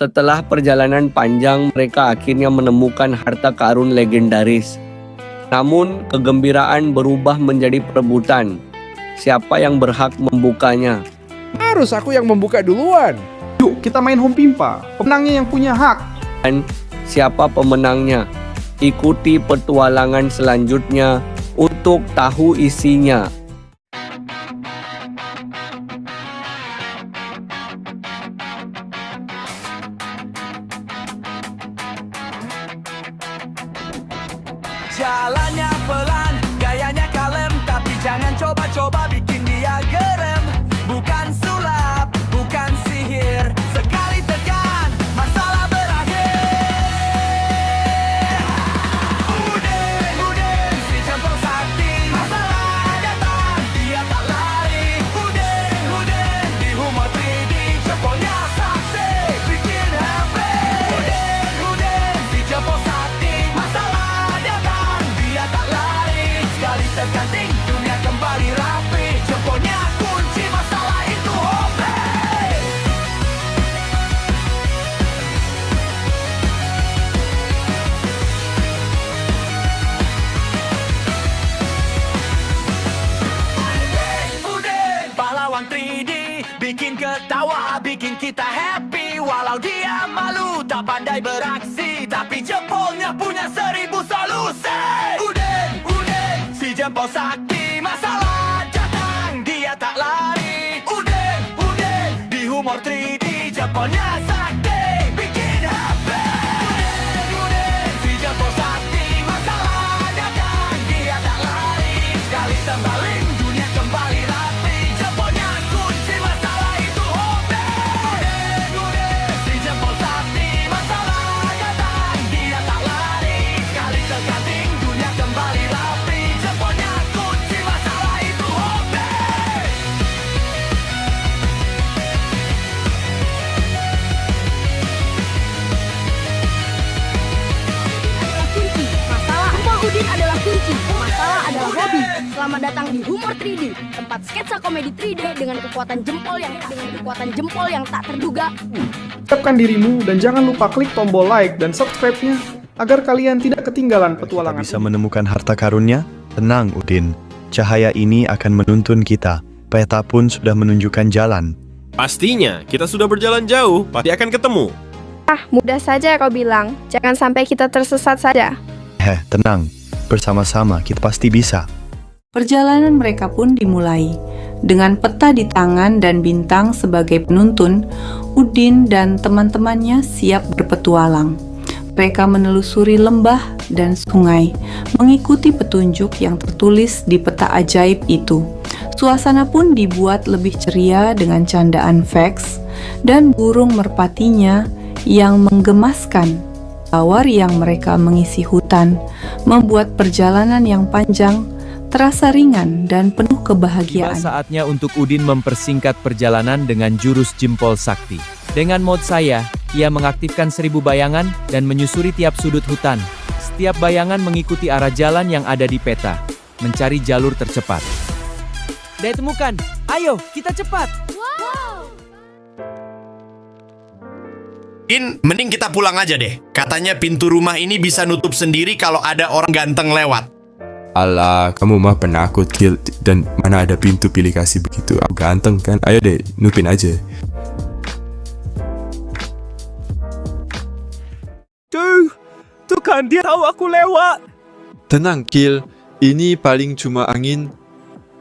Setelah perjalanan panjang, mereka akhirnya menemukan harta karun legendaris. Namun, kegembiraan berubah menjadi perebutan. Siapa yang berhak membukanya? Harus aku yang membuka duluan. Yuk, kita main home pimpa. Pemenangnya yang punya hak. Dan siapa pemenangnya? Ikuti petualangan selanjutnya untuk tahu isinya. Jalannya pelan, gayanya kalem, tapi jangan coba-coba bikin dia gerem. Bukan sulap, bukan sihir, sekali tekan, masalah berakhir. Udin, si jempol sakti, masalah datang, dia tak lari. Udin, di humor 3D, jempolnya sakti, bikin happy. Udin, si jempol sakti, masalah datang, dia tak lari. Sekali terganting, dunia kembali rapi. Jempolnya kunci masalah itu hobi. Udin, pahlawan 3D, bikin ketawa, bikin kita happy. Walau dia malu, tak pandai beraksi, tapi jempolnya punya 1000 solusi. Udin, si jempol sakti, masalah datang, dia tak lari. Udin, di humor 3D, jempolnya sakti, bikin happy. Udin, si jempol sakti, masalah datang, dia tak lari. Sekali tembaling, dunia kembali rapi. Jempolnya kunci masalah itu hobi. Udin, si jempol sakti, masalah datang, dia tak lari. Sekali terganting, dunia kembali rapi. Jempolnya kunci masalah itu hobi. Kunci. Masalah Jempol Udin adalah kunci. Masalah adalah hobi. Selamat datang di Humor 3D, tempat sketsa komedi 3D dengan kekuatan jempol yang tak terduga. Siapkan dirimu dan jangan lupa klik tombol like dan subscribe-nya agar kalian tidak ketinggalan Kita petualangan. bisa menemukan harta karunnya? Tenang, Udin. Cahaya ini akan menuntun kita. Peta pun sudah menunjukkan jalan. Pastinya, kita sudah berjalan jauh, pasti akan ketemu. Mudah saja kau bilang. Jangan sampai kita tersesat saja. Tenang. Bersama-sama kita pasti bisa. Perjalanan mereka pun dimulai. Dengan peta di tangan dan bintang sebagai penuntun, Udin dan teman-temannya siap berpetualang. Mereka menelusuri lembah dan sungai, mengikuti petunjuk yang tertulis di peta ajaib itu. Suasana pun dibuat lebih ceria dengan candaan Vex dan burung merpatinya yang menggemaskan. Tawar yang mereka mengisi hutan, membuat perjalanan yang panjang terasa ringan dan penuh Tiba kebahagiaan. saatnya untuk Udin mempersingkat perjalanan dengan jurus jempol sakti. Dengan mod saya, ia mengaktifkan 1000 bayangan dan menyusuri tiap sudut hutan. Setiap bayangan mengikuti arah jalan yang ada di peta, mencari jalur tercepat. Udah temukan, ayo kita cepat! Mending kita pulang aja deh. Katanya pintu rumah ini bisa nutup sendiri kalau ada orang ganteng lewat. Alah, kamu mah penakut, Gil. Dan mana ada pintu pilih kasih begitu. Aku ganteng kan? Ayo deh, nupin aja. Tuh kan dia tahu aku lewat. Tenang, Gil. Ini paling cuma angin.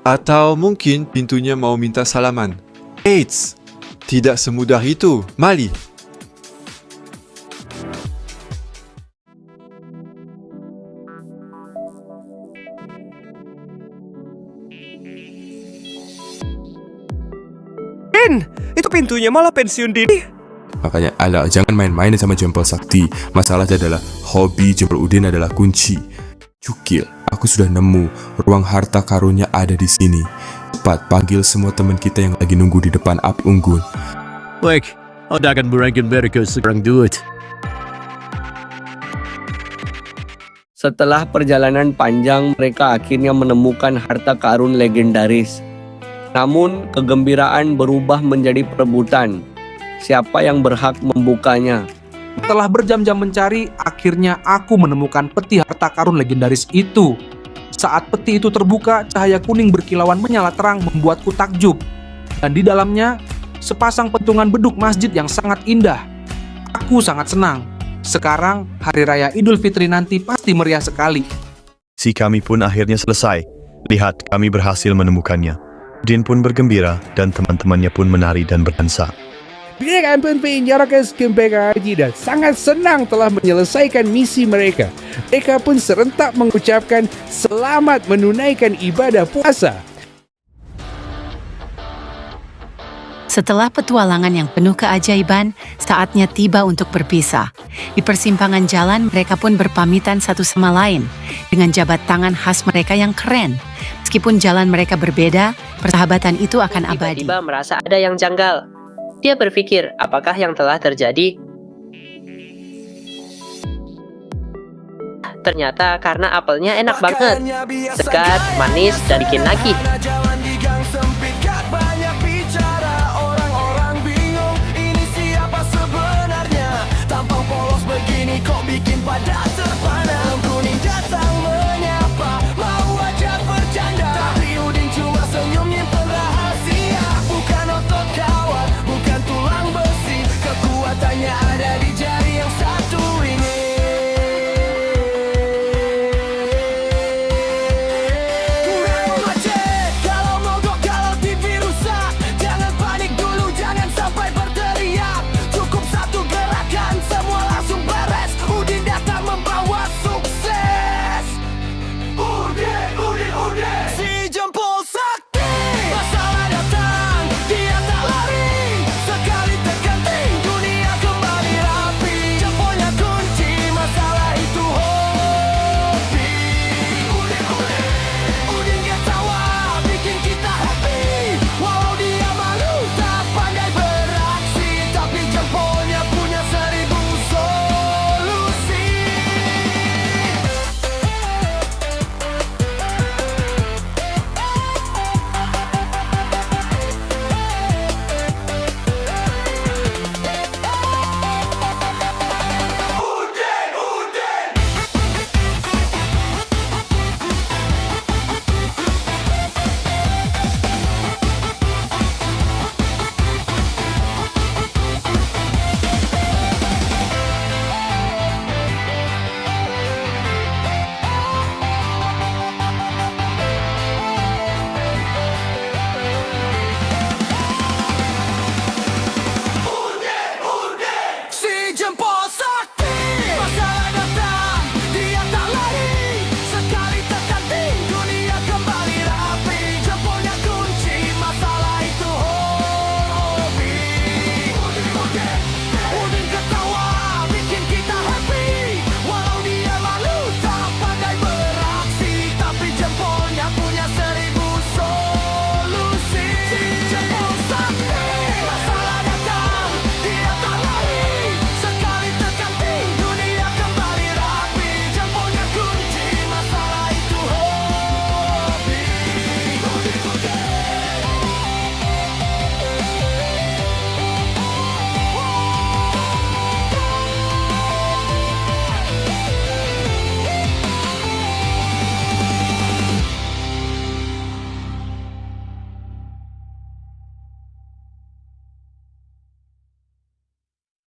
Atau mungkin pintunya mau minta salaman. Eits! Tidak semudah itu, Mali. Itu pintunya malah pensiun dini. Makanya, alah, jangan main-main sama jempol sakti. Masalahnya adalah hobi jempol Udin adalah kunci. Cukil, aku sudah nemu. Ruang harta karunnya ada di sini. Cepat, panggil semua teman kita yang lagi nunggu di depan Up Unggun. Baik, ada akan berikan mereka sekarang duit. Setelah perjalanan panjang, mereka akhirnya menemukan harta karun legendaris. Namun, kegembiraan berubah menjadi perebutan. Siapa yang berhak membukanya? Setelah berjam-jam mencari, akhirnya aku menemukan peti harta karun legendaris itu. Saat peti itu terbuka, cahaya kuning berkilauan menyala terang membuatku takjub. Dan di dalamnya, sepasang pentungan beduk masjid yang sangat indah. Aku sangat senang. Sekarang, Hari Raya Idul Fitri nanti pasti meriah sekali. Si kami pun akhirnya selesai. Lihat, kami berhasil menemukannya. Udin pun bergembira dan teman-temannya pun menari dan berdansa. Mereka pun menyerahkan kembali haji dan sangat senang telah menyelesaikan misi mereka. Mereka pun serentak mengucapkan selamat menunaikan ibadah puasa. Setelah petualangan yang penuh keajaiban, saatnya tiba untuk berpisah. Di persimpangan jalan, mereka pun berpamitan satu sama lain dengan jabat tangan khas mereka yang keren. Meskipun jalan mereka berbeda, persahabatan itu akan abadi. Tiba-tiba merasa ada yang janggal. Dia berpikir, apakah yang telah terjadi? Ternyata karena apelnya enak banget, segar, manis, dan bikin nagih. Tampang polos begini kok bikin pada